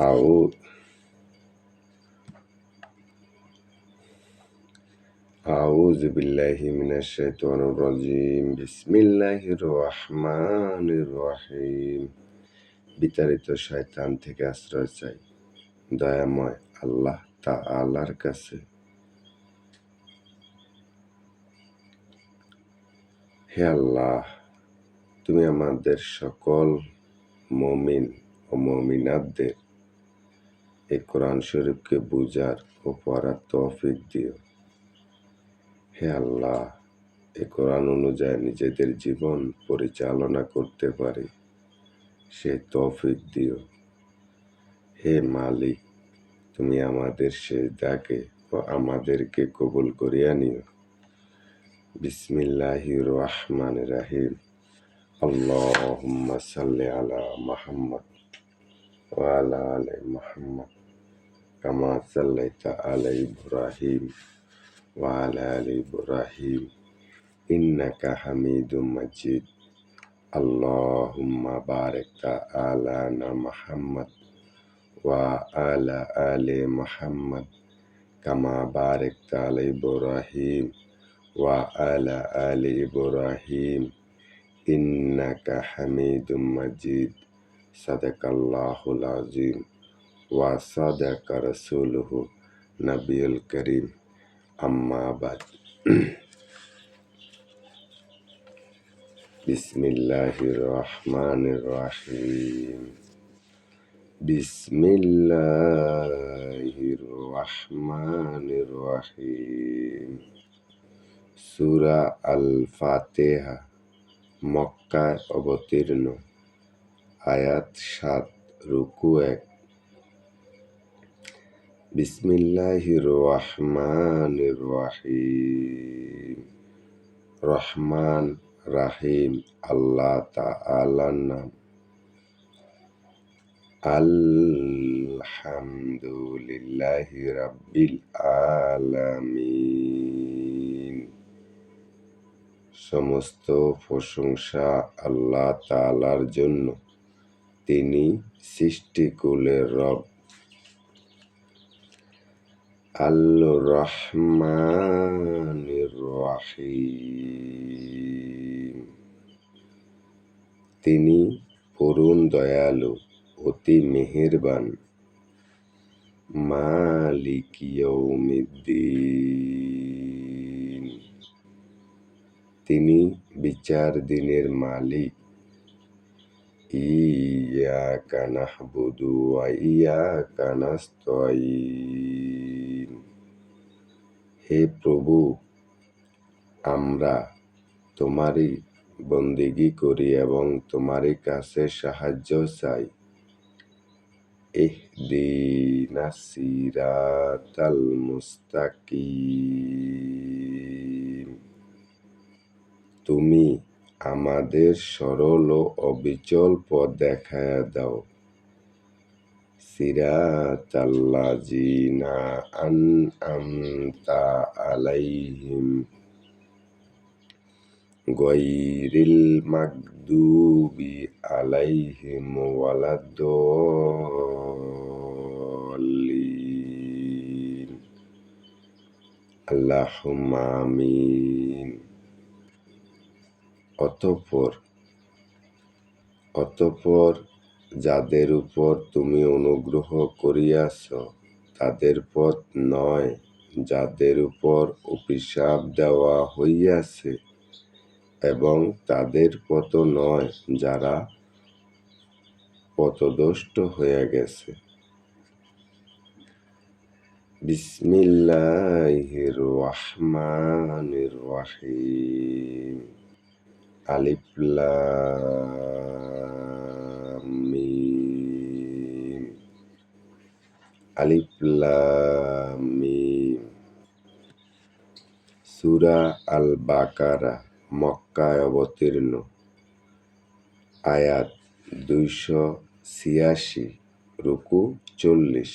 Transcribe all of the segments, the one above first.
أعوذ أعوذ بالله من الشيطان الرجيم بسم الله الرحمن الرحيم বিতাড়িত শয়তান থেকে আশ্রয় চাই দয়াময় আল্লাহ তাআলার কাছে। হে আল্লাহ, তুমি আমাদের সকল মুমিন ও মুমিনাতদের এই কোরআন শরীফকে বুঝার ও পড়ার তৌফিক দিও। হে আল্লাহ, এই কোরআন অনুযায়ী নিজেদের জীবন পরিচালনা করতে পারি সে তৌফিক দিও। হে মালিক, তুমি আমাদের সিজদাকে ও আমাদেরকে কবুল করিয়া নিও। বিসমিল্লাহির রহমানির রহিম। আল্লাহুম্মা সাল্লি আলা মুহাম্মদ ওয়া আলা আলি মুহাম্মদ কামা সাল্লাইতা আলা ইব্রাহিম ওয়া আলা আলি ইব্রাহিম ইন্নাকা হামিদুম মাজিদ। আল্লাহুম্মা বারিক আলা মুহাম্মদ ওয়া আলা আলি মুহাম্মদ কামা বারাকতা আলা ইব্রাহিম ওয়া আলা আলি ইব্রাহিম ইন্নাকা হামিদুম মাজিদ। সাদাকাল্লাহুল আযীম ওয়া সাদাকা রাসূলুহু নবিয়ুল কারীম। আম্মা বাদ। বিসমিল্লাহির রহমানির রহিম। বিসমিল্লাহির রহমানির রহিম। সূরা আল ফাতিহা মক্কায় অবতীর্ণ। আয়াত ৭, রুকু ১। বিসমিল্লাহির রহমানির রহিম। রহমান রাহিম আল্লাহ তাআলার নাম। আলহামদুলিল্লাহি রাব্বিল আলামিন। সমস্ত প্রশংসা আল্লাহ তাআলার জন্য, তিনি সৃষ্টিকুলের রব। আল রহমানির রহিম। তিনি পরম দয়ালু, অতি মেহেরবান। মালিক ইয়াউমিদ্দিন। তিনি বিচার দিনের মালিক। ইয়াকা নাহবুদু ওয়া ইয়াকা নাস্তাঈন। হে প্রভু, আমরা তোমারই বন্দেগী করি এবং তোমারই কাছে সাহায্য চাই। ইহদিনাস সিরাতাল মুস্তাকিম। তুমি আমাদের সরল ও অবিচল পথ দেখায়া দাও। সিরাতাল্লাযিনা আনআমতা আলাইহিম গায়রিল মাগদুবি আলাইহিম ওয়ালাদ-দাল্লিন। আল্লাহুম্মা আমিন। অতঃপর যাদের উপর তুমি অনুগ্রহ করিয়াছ তাদের পথ নয়, যাদের উপর অভিশাপ দেওয়া হইয়াছে, এবং তাদের পথ নয়, যারা পথভ্রষ্ট হইয়া গেছে। বিসমিল্লাহির রহমানির রহিম। আলিফ লাম মিম। আলিফ লাম মিম। সূরা আল বাকারা মক্কায় অবতীর্ণ। আয়াত ২৮৬, রুকু ৪০।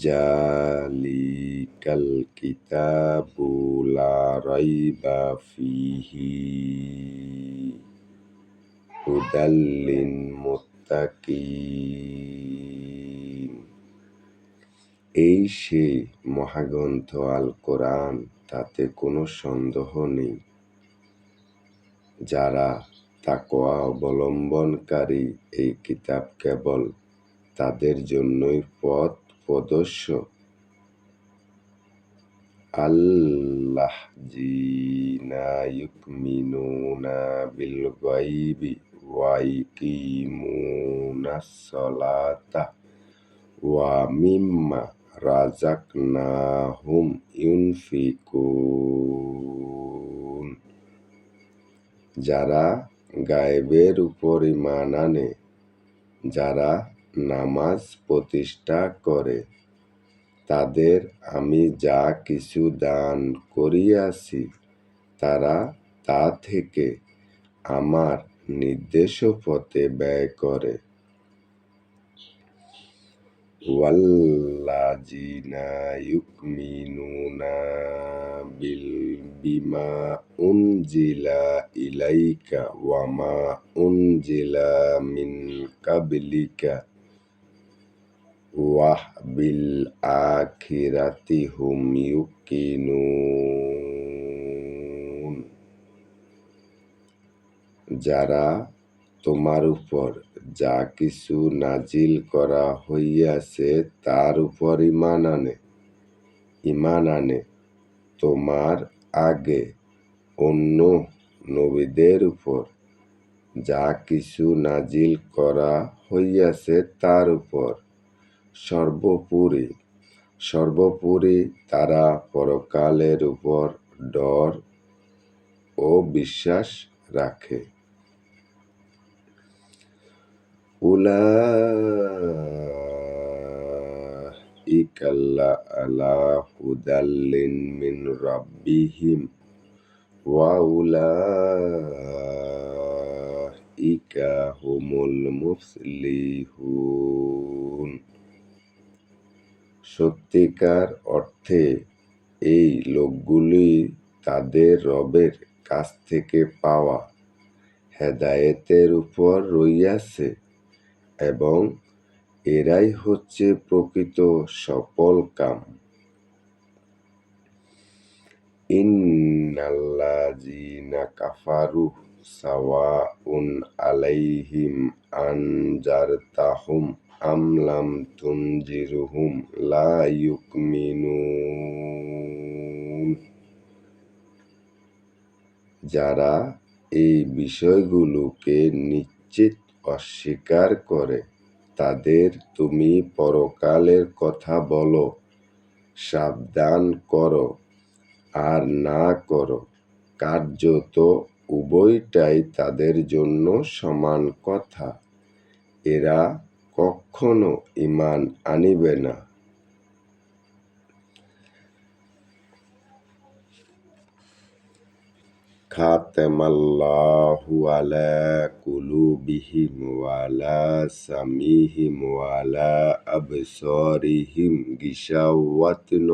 জালিকাল কিতাবু লা রাইবা ফীহি হুদাল লিল মুত্তাকিন। এই সেই মহাগ্রন্থ আল কোরআন, তাতে কোনো সন্দেহ নেই। যারা তাকওয়া অবলম্বনকারী, এই কিতাব কেবল তাদের জন্যই পথ প্রদর্শক। আল্লাযীনা ইউমিনুনা বিল গায়বি ওয়া ইকিমুনাস সালাতা ওয়া মিম্মা রাযাকনাহুম ইউনফিকুন। যারা গায়েবের উপর ঈমান আনে, যারা নামাজ প্রতিষ্ঠা করে, তাদের আমি যা কিছু দান করিয়াছি, তারা তা থেকে আমার নির্দেশ পথে ব্যয় করে। ওয়াল্লাযীনা ইউমিনুনা বিমা উনজিলা ইলাইকা ওয়া মা উনজিলা মিন কাবলিকা ওয়া বিল আখিরাতি হুম ইউকিনুন। যারা তোমার উপর যা কিছু নাজিল করা হইয়াছে তার উপর ঈমান আনে, তোমার আগে অন্য নবীদের উপর যা কিছু নাজিল করা হইয়াছে তার উপর সর্বোপরি তারা পরকালের উপর ডর ও বিশ্বাস রাখে। উলাইকা আলা হুদাল্লিন মিন রাব্বিহিম ওয়া উলাইকা হুমুল মুফলিহুন। সত্যিকার অর্থে এই লোকগুলি তাদের রবের কাছ থেকে পাওয়া হেদায়েতের উপর রহিয়াছে এবং এরাই হচ্ছে প্রকৃত সফলকাম। ইন্নাল্লাযীনা কাফারু সাওয়াউন আলাইহিম আনজারতাহুম আম লাম তুনজিরহুম লা ইউমিনুন। যারা এই বিষয়গুলোকে নিশ্চিত অস্বীকার করে, তাদের তুমি পরকালের কথা বলো, সাবধান করো আর না করো, কার্যত উভয়টাই তাদের জন্য সমান কথা। এরা কখনো ঈমান আনিবে না। খাতামাল্লাহু আলা কুলুবিহিম ওয়া আলা সামিহিম ওয়া আলা আবসারিহিম গিশাওয়াতুন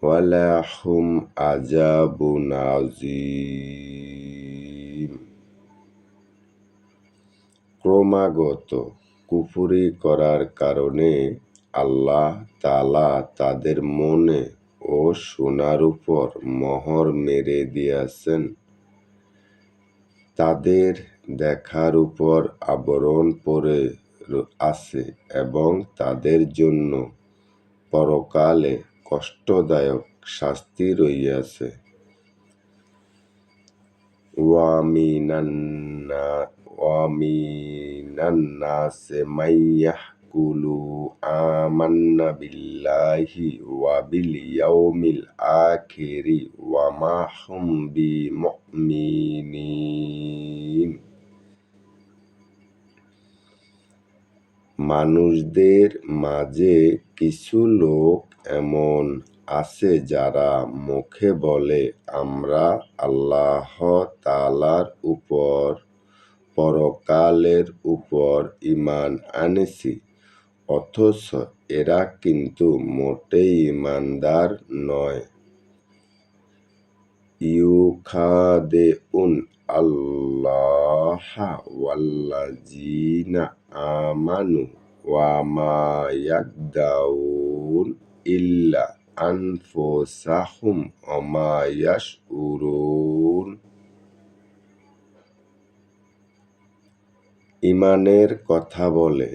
ওয়া লাহুম আযাবুন আযীম। ক্রমাগত কুফরি করার কারণে আল্লাহ তাআলা তাদের মনে ও শোনার উপর মোহর মেরে দিয়েছেন। তাদের দেখার উপর আবরণ পড়ে আছে এবং তাদের জন্য পরকালে কষ্টদায়ক শাস্তি রহিয়াছে। ওয়া মিনান নাসি মান ইয়াকুলু আমান্না বিল্লাহি ওয়া বিল ইয়াউমিল আখিরি ওয়া মা হুম বিমুমিনিন। মানুষদের মাঝে কিছু লোক এমন আছে যারা মুখে বলে, আমরা আল্লাহ তাআলার উপর, পরকালের উপর ঈমান আনেছি, অথচ এরা কিন্তু মোটেই ঈমানদার নয়। ইউখাদিউন আল্লাহা ওয়াল্লাযীনা আমানু ওয়া মা ইয়াখদাউন ইল্লা আনফুসাহুম ওয়া মা ইয়াশউরুন। ঈমানের কথা বলে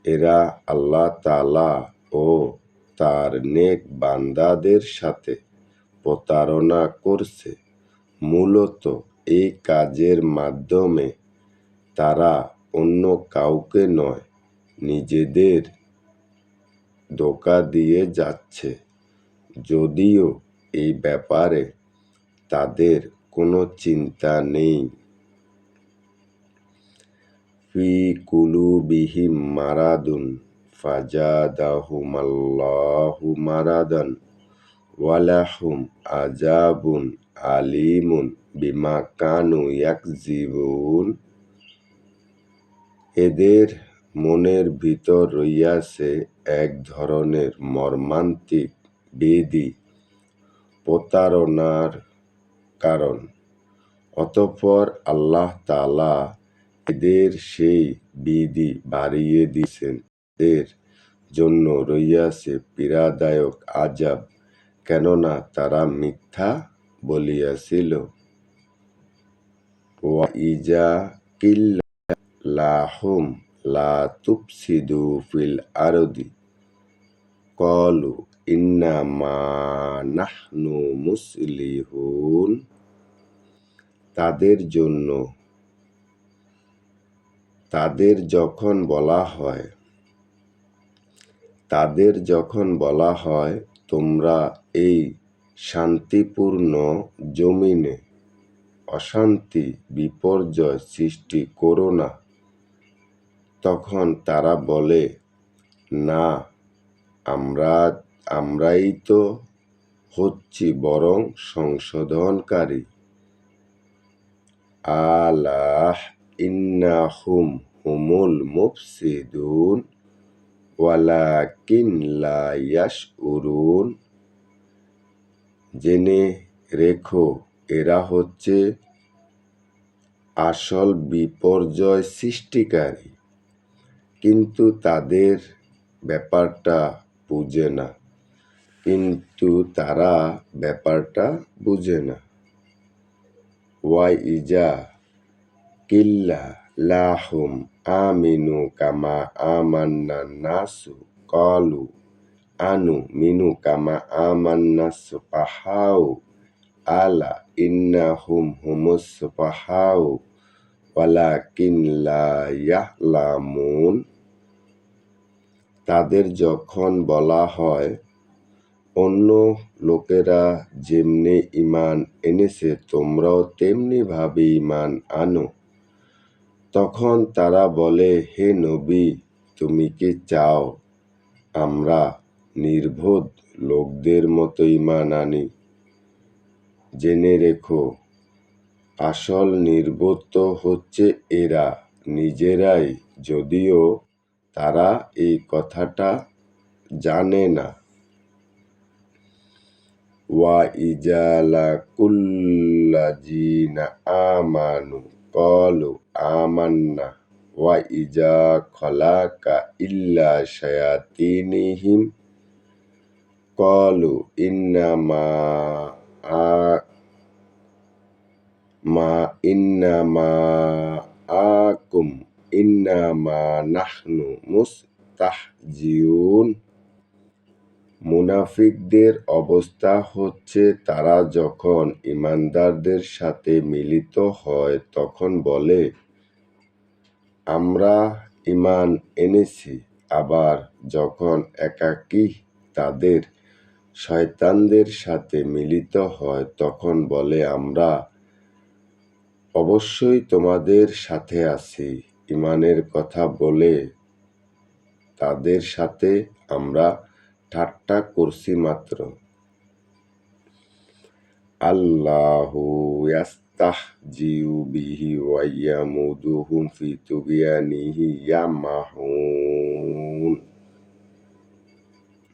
এরা আল্লাহ তাআলা ও তার নেক বান্দাদের সাথে প্রতারণা করছে। মূলত এই কাজের মাধ্যমে তারা অন্য কাউকে নয়, নিজেদের ধোঁকা দিয়ে যাচ্ছে, যদিও এই ব্যাপারে তাদের কোনো চিন্তা নেই। ফি কুলুবিহিম মারাদুন ফাজাদাহুমাল্লাহু মারাদান ওয়ালাহুম আযাবুন আলীমুন বিমা কানু ইয়াকযিবুন। এদের মনের ভিতর রহিয়াছে এক ধরনের মর্মান্তিক ব্যাধি, প্রতারণার কারণ। অতঃপর আল্লাহ তাআলা এদের সেই ব্যাধি বাড়িয়ে দিয়েছেন। এদের জন্য রহিয়াছে পীড়াদায়ক আযাব, কেননা তারা মিথ্যা বলিয়াছিল। ওয়া ইযা কিল্লা লাহুম লা তুফসিদু ফিল আরদি ক্বালু ইন্নামা নাহনু মুসলিহুন। তাদের যখন বলা হয় তোমরা এই শান্তিপূর্ণ জমিনে অশান্তি বিপর্যয় সৃষ্টি করো না, তখন তারা বলে, না, আমরাই তো হচ্ছি বরং সংশোধনকারী। আলা ইন্নাহুম হুমুল মুফসিদুন ওয়ালাকিন লা ইয়াশউরুন। জেনে রেখো এরা হচ্ছে আসল বিপর্যয় সৃষ্টিকারী, কিন্তু তারা ব্যাপারটা বুঝে না। ওয়া ইযা কিল্লা লাহুম আমিনু কামা আমান্নান নাসু ক্বালু আনুমিনু কামা আমান্নাস সুফাহাউ আলা ইন্নাহুম হুমুস সুফাহাউ ওয়ালাকিন লা ইয়ালামুন। তাদের যখন বলা হয় অন্য লোকেরা যেমনি ঈমান এনেছে তোমরাও তেমনি ভাবে ঈমান আনো, তখন তারা বলে, হে নবী, তুমি কি চাও আমরা নির্বোধ লোকদের মতো ঈমান আনি? জেনে রেখো আসল নির্বোধ তো হচ্ছে এরা নিজেরাই, যদিও তারা এই কথাটা জানে না। ওয়া ইযা লাকুল্লাযীনা আমানু ক্বালু আমান্না ওয়া ইযা খালাকা ইল্লা শায়াতিনিহিম ক্বালু ইন্নামা ইন্নামা নাহনু মুস্তাহজিউন। মুনাফিকদের অবস্থা হচ্ছে তারা যখন ঈমানদারদের সাথে মিলিত হয় তখন বলে, আমরা ঈমান এনেছি, আবার যখন একাকী তাদের শয়তানদের সাথে মিলিত হয় তখন বলে, আমরা অবশ্যই তোমাদের সাথে আছি। ঈমানের কথা বলে তাদের সাথে আমরা ঠাট্টা করছি মাত্র। আল্লাহু ইয়াস্তাহজিউ বিহি ওয়া ইয়ামুদুহুম ফি তুগয়ানিহিম ইয়ামাহুন।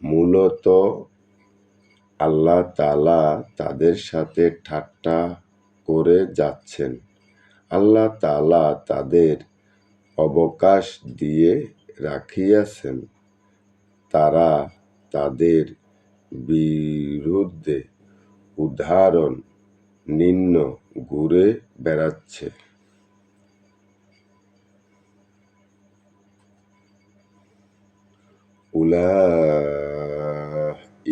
মূলত আল্লাহ তাআলা তাদের সাথে ঠাট্টা করে যাচ্ছেন। আল্লাহ তাআলা তাদের অবকাশ দিয়ে রাখিয়াছেন, তারা তাদের বিরুদ্ধে উদাহরণ নিম্ন ঘুরে বেড়াচ্ছে।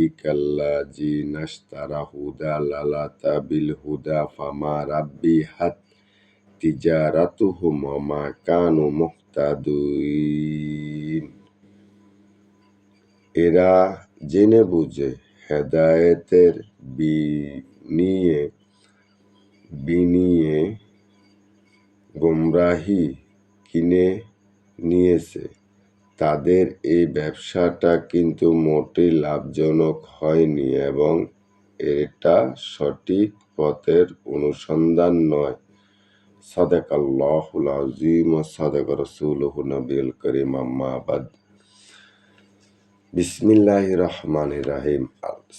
উলাইকাল্লাযীনা ইশতারাউ দালালাতা বিল হুদা ফামা রাব্বিহাত তিজারাতুহুম ওয়া মা কানু মুহতাদিন। এরা জেনে বুঝে হেদায়েতের বিনিয়ে বিনিয়ে গোমরাহি কিনে নিয়েছে। তাদের এই ব্যবসাটা কিন্তু মোটেই লাভজনক হয়নি এবং এটা সঠিক পথের অনুসন্ধান নয়। সাদাকাল্লাহুল আযীম ওয়া সাদাকা রাসূলুহুন নবিয়ুল কারীম, আম্মা বাদ। বিসমিল্লাহির রহমানির রহিম।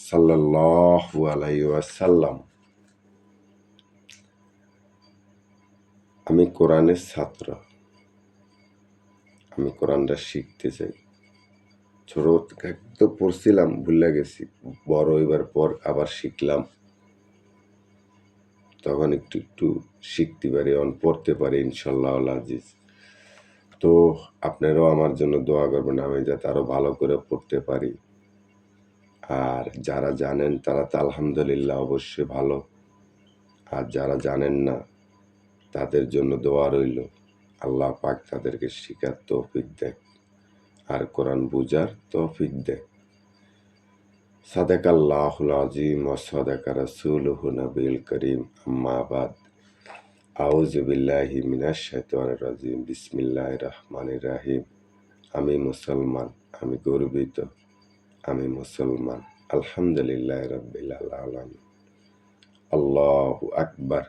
সাল্লাল্লাহু আলাইহি ওয়াসাল্লাম। আমি কোরআনের ছাত্র, আমি কোরআনটা শিখতে চাই। ছোট তো পড়ছিলাম, ভুলে গেছি। বড় হইবার পর আবার শিখলাম, তখন একটু একটু শিখতে পারি, এখন পড়তে পারি ইনশাআল্লাহ আজিজ। তো আপনারাও আমার জন্য দোয়া করবেন, আমি যাতে আরো ভালো করে পড়তে পারি। আর যারা জানেন তারা তো আলহামদুলিল্লাহ অবশ্যই ভালো, আর যারা জানেন না তাদের জন্য দোয়া রইল, আল্লাহ পাক তাদেরকে শিখার তৌফিক দেয় আর কোরআন বুঝার তৌফিক দেয়। সাদাকাল্লাহুল আযীম ওয়া সাদাকা রাসূলুহুন নবিয়ুল কারীম, আম্মা বাদ। আউযু বিল্লাহি মিনাশ শাইতানির রাজীম। বিসমিল্লাহির রহমানির রহিম। আমি মুসলমান, আমি গর্বিত, আমি মুসলমান। আলহামদুলিল্লাহি রাব্বিল আলামিন। আল্লাহু আকবার।